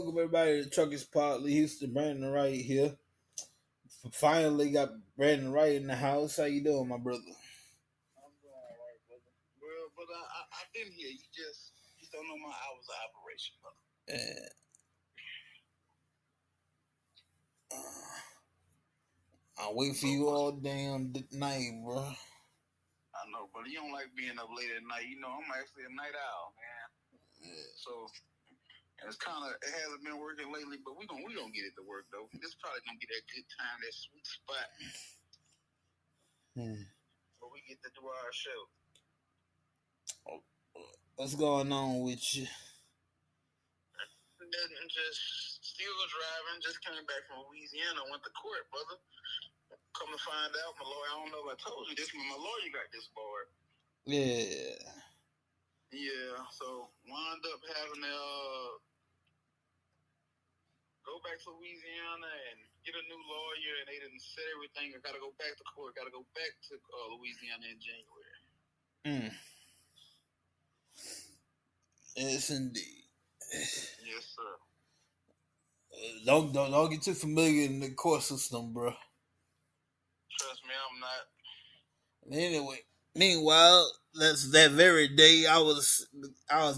welcome everybody to Truckers Pod. Houston and Brandon Wright here. Finally got Brandon Wright in the house. How you doing, my brother? I'm doing all right, brother. Well, brother, I've been here. You just don't know my hours of operation, brother. Yeah. I wait for you all damn night, bro. I know, but you don't like being up late at night. You know, I'm actually a night owl, man. Yeah. So it hasn't been working lately, but we gonna get it to work though. This probably gonna be that good time, that sweet spot where we get to do our show. What's going on with you? Nothing, just still driving. Just came back from Louisiana. Went to court, brother. Come to find out, my lawyer. I don't know if I told you this, but my lawyer got disbarred. Yeah. Yeah. So wound up having to go back to Louisiana and get a new lawyer, and they didn't set everything. I got to go back to court. Got to go back to Louisiana in January. Yes, indeed. Yes, sir. Don't get too familiar in the court system, bro. Trust me, I'm not. Anyway, meanwhile, that very day I was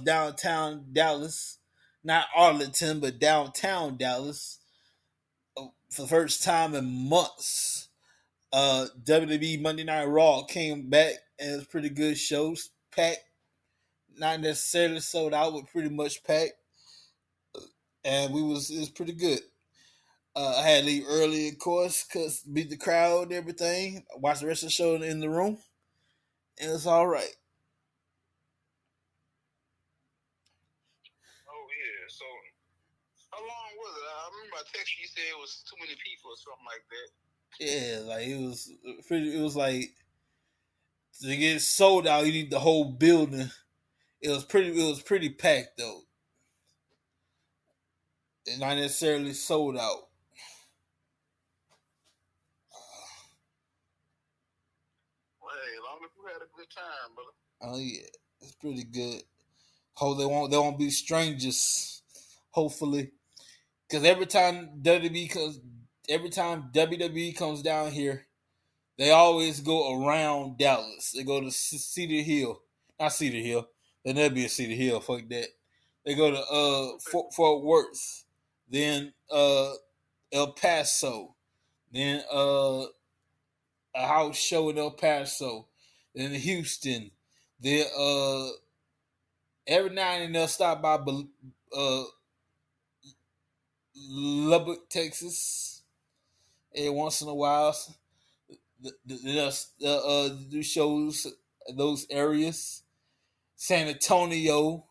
downtown Dallas, not Arlington, but downtown Dallas, for the first time in months. WWE Monday Night Raw came back and it was pretty good shows, packed, not necessarily sold out, but pretty much packed, and it was pretty good. I had to leave early, of course, cause beat the crowd and everything. Watch the rest of the show in the room, and it's all right. Oh yeah. So how long was it? I remember I texted you. You said it was too many people or something like that. Yeah, like it was pretty. It was like to get sold out, you need the whole building. It was pretty packed though, and not necessarily sold out. Well, hey, as long as you had a good time, brother. Oh yeah, it's pretty good. Hope they won't be strangers. Hopefully, because every time WWE comes down here, they always go around Dallas. They go to Cedar Hill, not Cedar Hill. There never be a Cedar Hill. Fuck that. They go to Fort Worth, then El Paso, then a house show in El Paso, then Houston, then every now and then they'll stop by Lubbock, Texas, every once in a while. Do shows in those areas, San Antonio,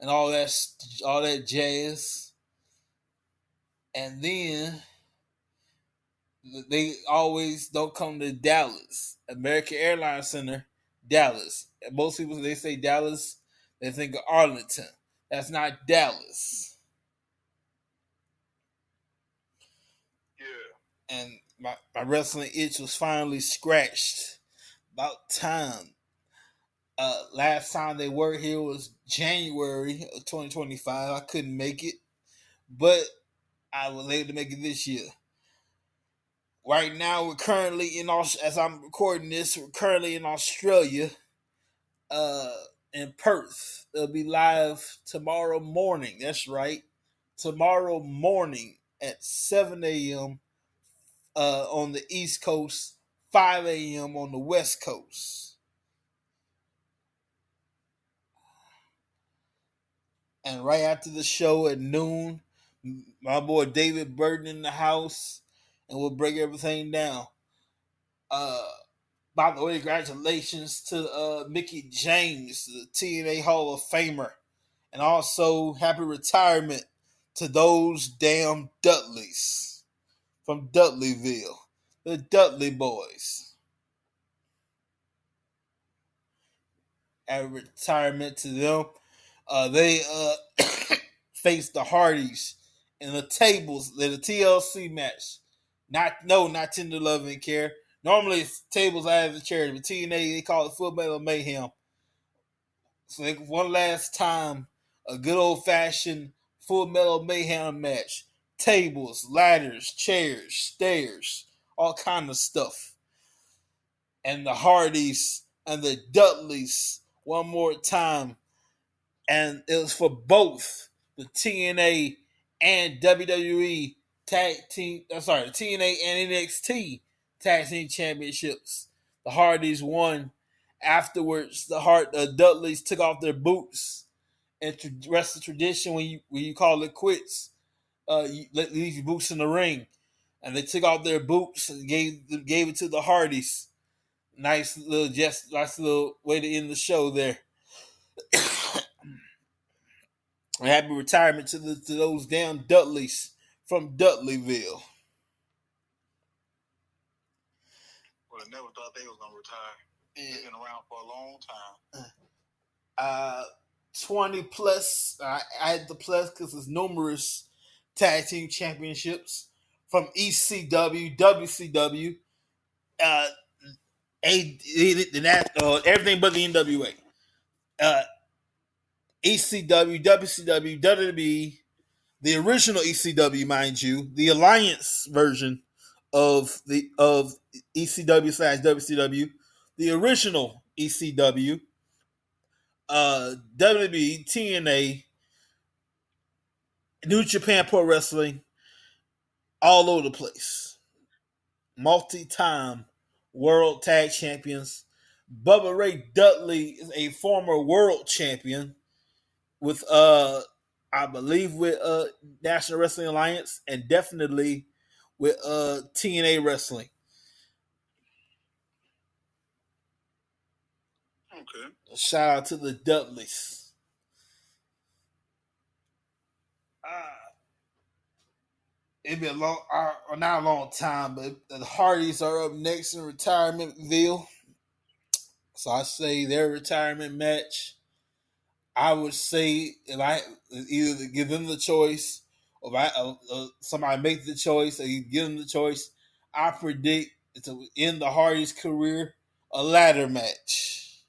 and all that jazz, and then they always don't come to Dallas, American Airlines Center, Dallas. And most people, they say Dallas, they think of Arlington. That's not Dallas. Yeah. And my wrestling itch was finally scratched. About time. Last time they were here was January of 2025. I couldn't make it, but I was able to make it this year. Right now, we're currently as I'm recording this, we're currently in Australia, in Perth. It'll be live tomorrow morning. That's right, tomorrow morning at 7 a.m. On the East Coast, 5 a.m. on the West Coast. And right after the show at noon, my boy David Burton in the house, and we'll break everything down. By the way, congratulations to Mickey James, the TNA Hall of Famer, and also happy retirement to those damn Dudleys from Dudleyville, the Dudley Boys. Happy retirement to them. They faced the Hardys in the tables, the TLC match. Not 10 to 11 care. Normally it's tables out of the charity, but TNA, they call it Full Metal Mayhem. So one last time, a good old fashioned Full Metal Mayhem match, tables, ladders, chairs, stairs, all kind of stuff. And the Hardys and the Dudleys one more time, and it was for both the TNA and WWE tag team. I'm sorry, the TNA and NXT tag team championships. The Hardys won. Afterwards, the Dudleys took off their boots, and the rest of tradition when you call it quits, you leave your boots in the ring, and they took off their boots and gave it to the Hardys. Nice little way to end the show there. Happy retirement to those damn Dudleys from Dudleyville. Well, I never thought they was gonna retire. They've been around for a long time. 20 plus. I had the plus because there's numerous tag team championships from ECW, WCW, everything but the NWA. ECW, WCW, WWE, the original ECW, mind you, the Alliance version of ECW / WCW, the original ECW, WWE, TNA, New Japan Pro Wrestling, all over the place. Multi-time world tag champions. Bubba Ray Dudley is a former world champion with I believe with National Wrestling Alliance and definitely with TNA Wrestling. Okay. Shout out to the Dudleys. It'd be not a long time, but the Hardys are up next in retirementville. So I say their retirement match. I would say if I either give them the choice, or if somebody make the choice, or you give them the choice, I predict to end the Hardys' career a ladder match.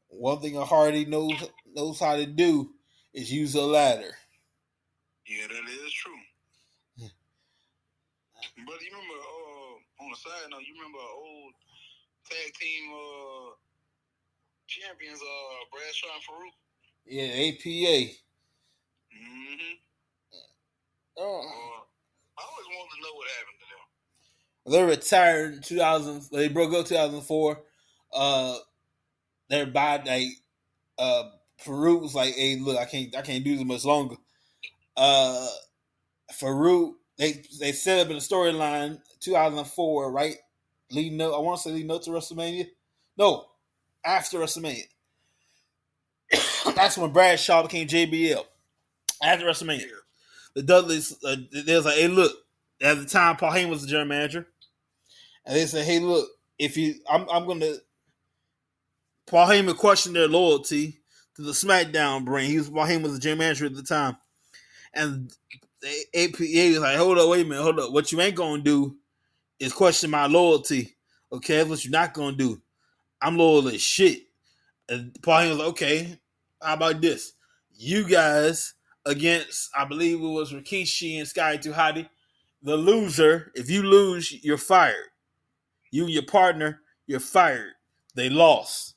One thing a Hardy knows how to do is use a ladder. Yeah, that is true. But you remember, on the side note, you remember old tag team champions, Bradshaw and Farouk? Yeah, APA. Mm-hmm. I always wanted to know what happened to them. They retired in 2000. They broke up 2004. Their body, Farouk was like, "Hey, look, I can't do this much longer." Farouk, they set up in a storyline 2004, right? Leading up, I want to say leading up to WrestleMania. No, after WrestleMania. That's when Bradshaw became JBL. After WrestleMania, the Dudleys, they was like, "Hey, look." At the time, Paul Heyman was the general manager, and they said, "Hey, look, I'm gonna." Paul Heyman questioned their loyalty to the SmackDown brand. Paul Heyman was the general manager at the time, and the APA was like, "Hold up, wait a minute, hold up. What you ain't gonna do is question my loyalty. Okay, that's what you're not gonna do. I'm loyal as shit." And Paul Heyman was like, "Okay, how about this? You guys against, I believe it was Rikishi and Sky Tuhati. The loser, if you lose, you're fired. You and your partner, you're fired." They lost.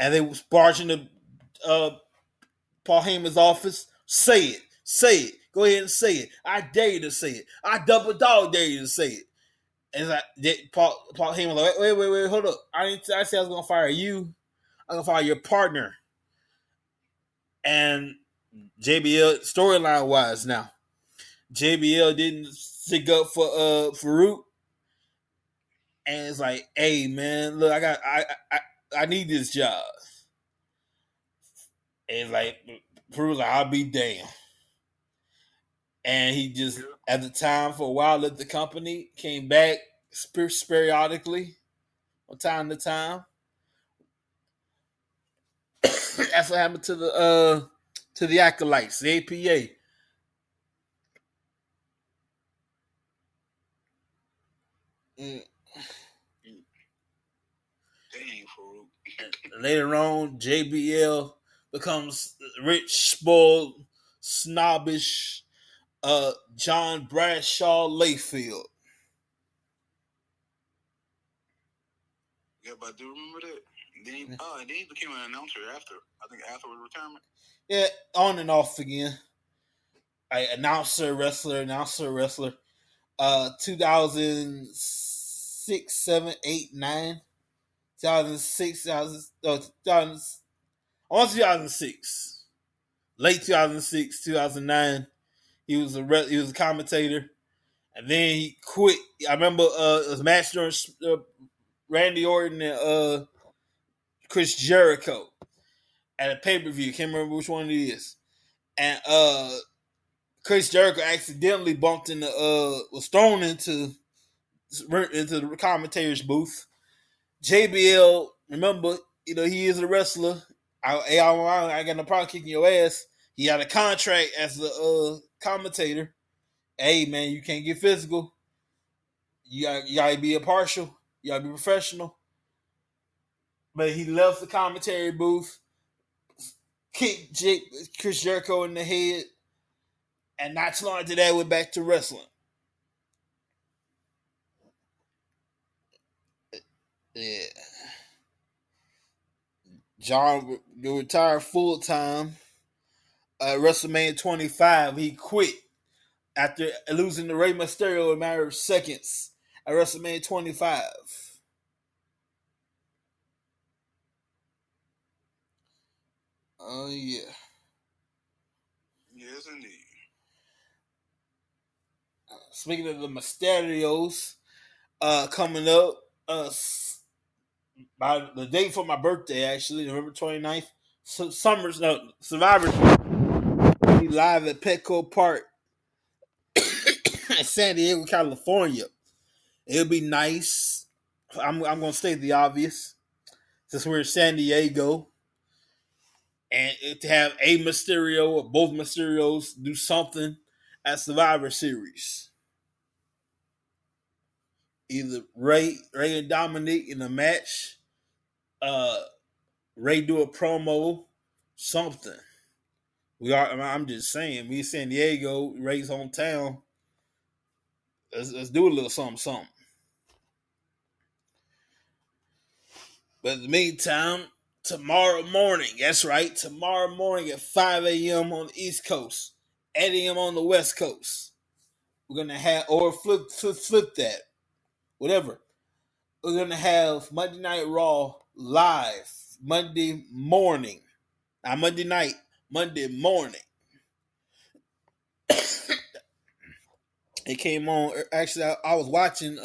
And they was barging into Paul Heyman's office. Say it. Go ahead and say it. I dare you to say it. I double dog dare you to say it. And it's like Paul Heyman was like, wait, hold up. I said I was gonna fire you. I'm gonna fire your partner. And JBL, storyline wise now, JBL didn't stick up for Farouk. And it's like, hey man, look, I need this job. And like Farouk like, I'll be damned. And he just at the time for a while left the company, came back periodically from time to time. That's what happened to the acolytes, the APA. Dang, Farouk. Later on, JBL becomes rich, spoiled, snobbish John Bradshaw Layfield. Yeah, but I do remember that. And then he became an announcer after. I think after his retirement. Yeah, on and off again. Announcer, wrestler. 2006, 7, 8, 9. 2006, 2006. Late 2006, 2009. He was a commentator. And then he quit. I remember it was match during Randy Orton and Chris Jericho at a pay-per-view. Can't remember which one it is. And Chris Jericho accidentally was thrown into the commentator's booth. JBL, remember, he is a wrestler. I got no problem kicking your ass. He had a contract as the commentator. Hey man, you can't get physical. You gotta be impartial. You gotta be professional. But he left the commentary booth, kicked Chris Jericho in the head, and not too long after that went back to wrestling. Yeah. John retired full time at WrestleMania 25. He quit after losing to Rey Mysterio in a matter of seconds at WrestleMania 25. Oh, yeah. Yes, indeed. Speaking of the Mysterios, coming up, by the day for my birthday, actually, November 29th, Survivor will be live at Petco Park in San Diego, California. It'll be nice. I'm going to state the obvious, since we're in San Diego, and to have a Mysterio or both Mysterios do something at Survivor Series. Either Ray and Dominic in a match, Ray do a promo, something. I'm just saying, we in San Diego, Ray's hometown. Let's do a little something. But in the meantime, tomorrow morning, that's right, tomorrow morning at 5 a.m. on the East Coast, 8 a.m. on the West Coast, we're going to have, or flip that, whatever. We're going to have Monday Night Raw live Monday morning. Not Monday night, Monday morning. It came on, actually, I was watching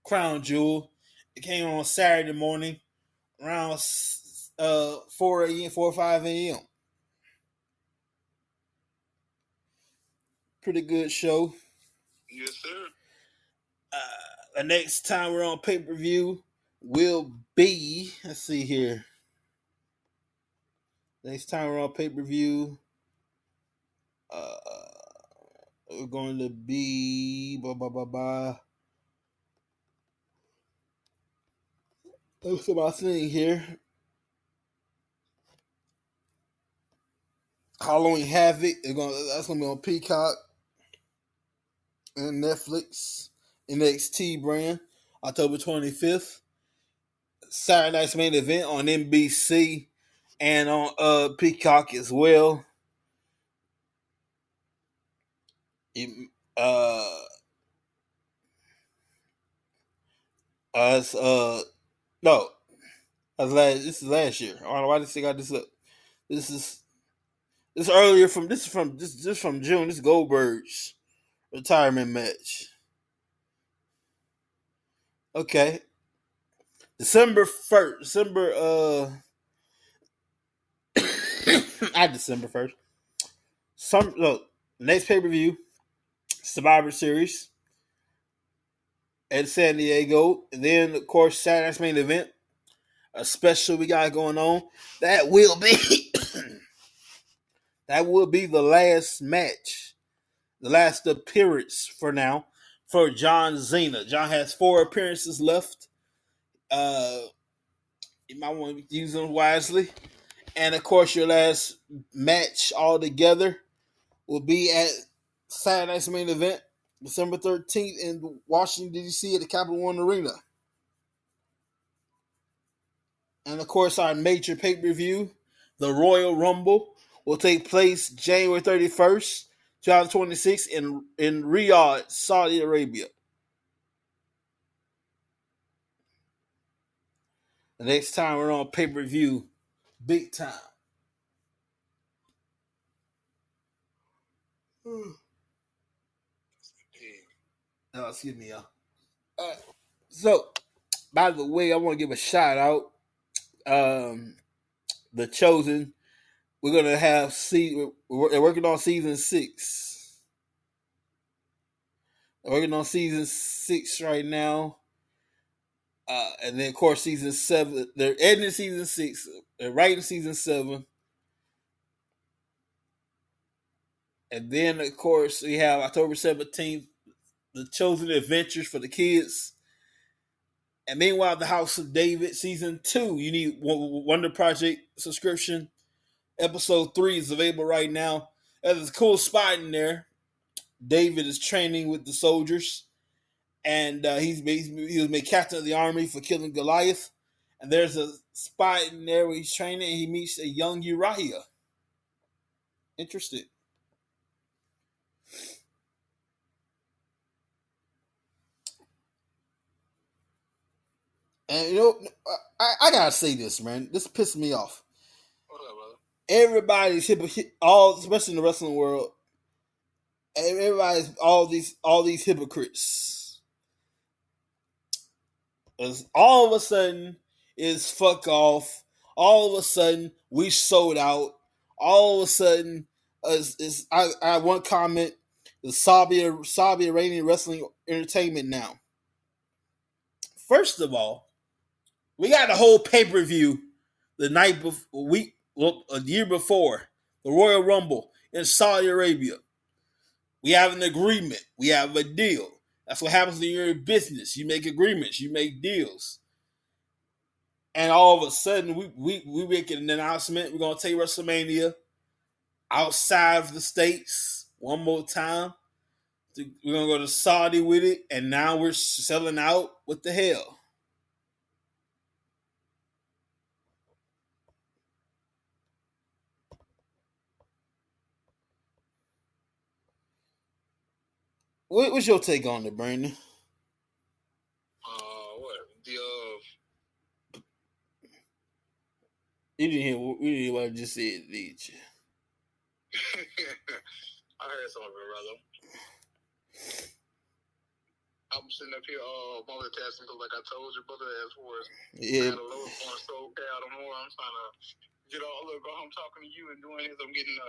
Crown Jewel. It came on Saturday morning around 4 a.m., 4 or 5 a.m. Pretty good show. Yes, sir. The next time we're on pay-per-view will be, let's see here. Next time we're on pay-per-view, we're going to be Look at my thing here. Halloween Havoc. That's gonna be on Peacock and Netflix. NXT brand, October 25th. Saturday night's main event on NBC and on Peacock as well. No, this is last year. I don't know why this thing got this up. This is earlier from June. This is Goldberg's retirement match. Okay. December 1st. December 1st. Next pay-per-view, Survivor Series at San Diego. And then, of course, Saturday's main event, a special we got going on. That will be the last match, the last appearance for now for John Cena. John has 4 appearances left. You might want to use them wisely. And of course, your last match all together will be at Saturday night's main event, December 13th in Washington, D.C. at the Capital One Arena. And of course, our major pay-per-view, the Royal Rumble, will take place January 31st, 2026 in Riyadh, Saudi Arabia. The next time we're on pay-per-view, big time. Oh, excuse me, y'all. So, by the way, I want to give a shout out. The Chosen. We're gonna have we're working on season 6. We're working on season 6 right now. And then of course season 7. They're ending season 6. They're writing season 7. And then of course we have October 17th, The Chosen Adventures for the kids. And meanwhile, The House of David season 2. You need Wonder Project subscription. Episode 3 is available right now. There's a cool spot in there. David is training with the soldiers, and he was made captain of the army for killing Goliath. And there's a spot in there where he's training, and he meets a young Uriah. Interested. And you know, I gotta say this, man. This pisses me off. What up, brother? Everybody's especially in the wrestling world. Everybody's all these hypocrites. All of a sudden is fuck off. All of a sudden we sold out. All of a sudden I one comment, the Saudi Arabian wrestling entertainment now. First of all, we got a whole pay-per-view the night before a year before the Royal Rumble in Saudi Arabia. We have an agreement. We have a deal. That's what happens when you're in business. You make agreements. You make deals. And all of a sudden, we make an announcement. We're going to take WrestleMania outside of the States one more time. We're going to go to Saudi with it. And now we're selling out. What the hell? What's your take on it, Brandon? What? You didn't hear what I just said, did you? I heard some of it, brother. I'm sitting up here multitasking because, like I told you, brother, as far as I had a load on so bad, I don't know where I'm trying to get all look. I'm talking to you and doing this. I'm getting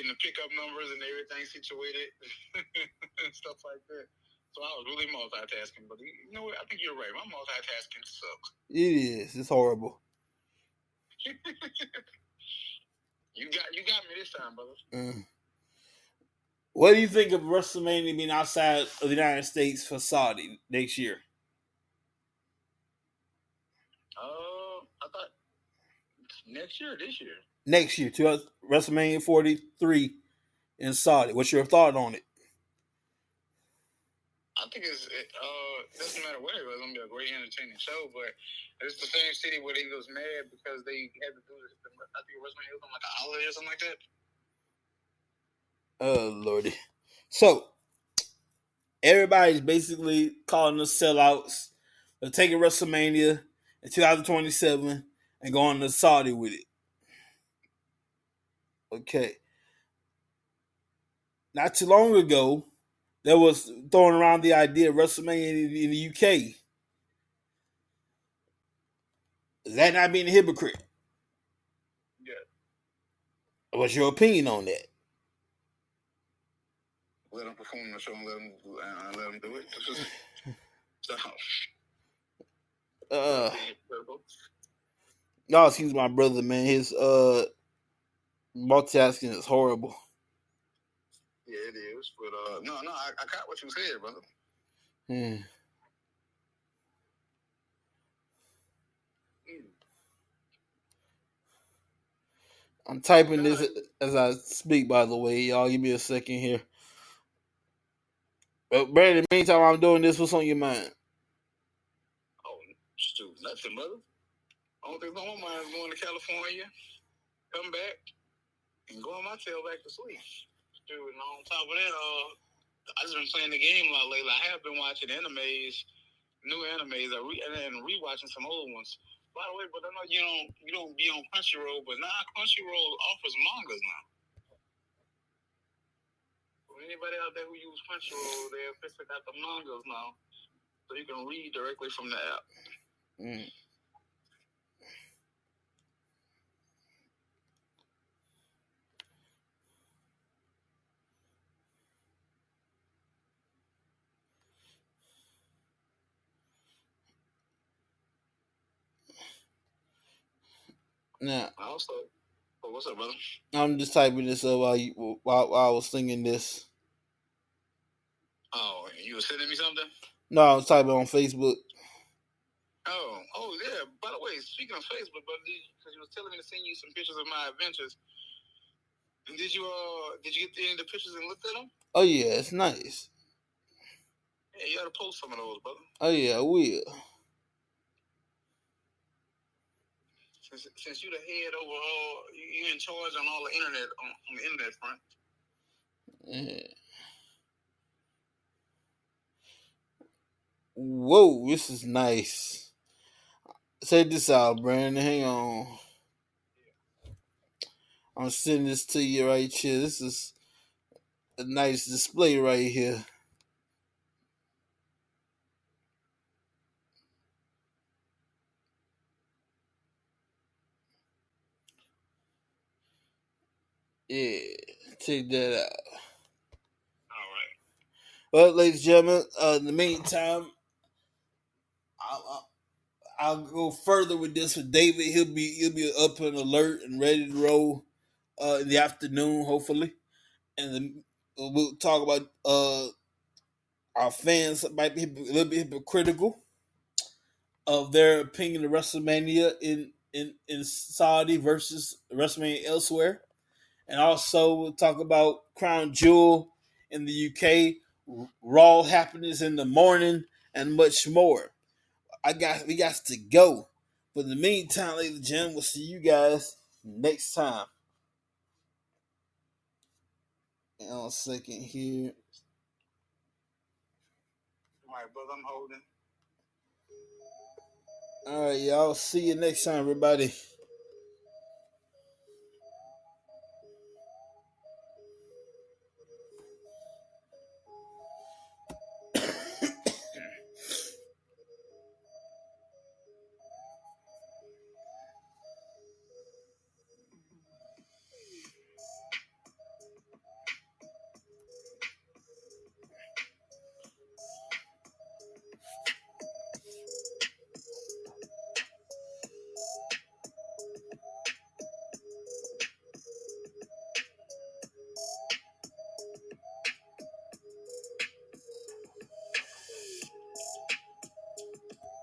the pickup numbers and everything situated and stuff like that. So I was really multitasking, but you know what? I think you're right. My multitasking sucks. It is. It's horrible. You got me this time, brother. What do you think of WrestleMania being outside of the United States for Saudi next year? I thought next year or this year? Next year, WrestleMania 43 in Saudi. What's your thought on it? I think it doesn't matter where it was. It's going to be a great entertaining show, but it's the same city where they was mad because they had to do this. I think WrestleMania was on like a holiday or something like that. Oh, Lordy. So, everybody's basically calling us sellouts. They're taking WrestleMania in 2027 and going to Saudi with it. Okay. Not too long ago, there was throwing around the idea of WrestleMania in the UK. Is that not being a hypocrite? Yeah. What's your opinion on that? Let them perform the show and let them do it. No, excuse my brother, man. His multitasking is horrible. Yeah, it is. But no, I got what you said, brother. I'm typing this as I speak, by the way. Y'all give me a second here. But Brandon, meantime I'm doing this, what's on your mind? Oh, shoot, nothing, brother. Only thing on my mind is going to California, come back, and go on my tail back to sleep. Shoot, and on top of that, I just been playing the game a lot lately. I have been watching new animes, and rewatching some old ones. By the way, but I know you don't be on Crunchyroll, but now Crunchyroll offers mangas now. For anybody out there who use Crunchyroll, they officially got the mangas now, so you can read directly from the app. Mm. Now, also, what's up, brother? I'm just typing this up while I was singing this. Oh, you were sending me something? No, I was typing on Facebook. Oh yeah. By the way, speaking of Facebook, brother, because you was telling me to send you some pictures of my adventures. And did you get any of the pictures and looked at them? Oh yeah, it's nice. Yeah, you gotta post some of those, brother. Oh yeah, I will. Since you the head over you in charge on all the internet on the internet front. Yeah. Whoa, this is nice. Check this out, Brandon. Hang on. I'm sending this to you right here. This is a nice display right here. Yeah, check that out. All right. Well, ladies and gentlemen, in the meantime, I'll go further with this with David. He'll be up and alert and ready to roll in the afternoon, hopefully. And then we'll talk about our fans might be a little bit hypocritical of their opinion of WrestleMania in Saudi versus WrestleMania elsewhere. And also we'll talk about Crown Jewel in the UK, Raw happenings in the morning, and much more. We got to go. But in the meantime, ladies and gentlemen, we'll see you guys next time. Hang on a second here. All right, brother, I'm holding. All right, y'all. See you next time, everybody.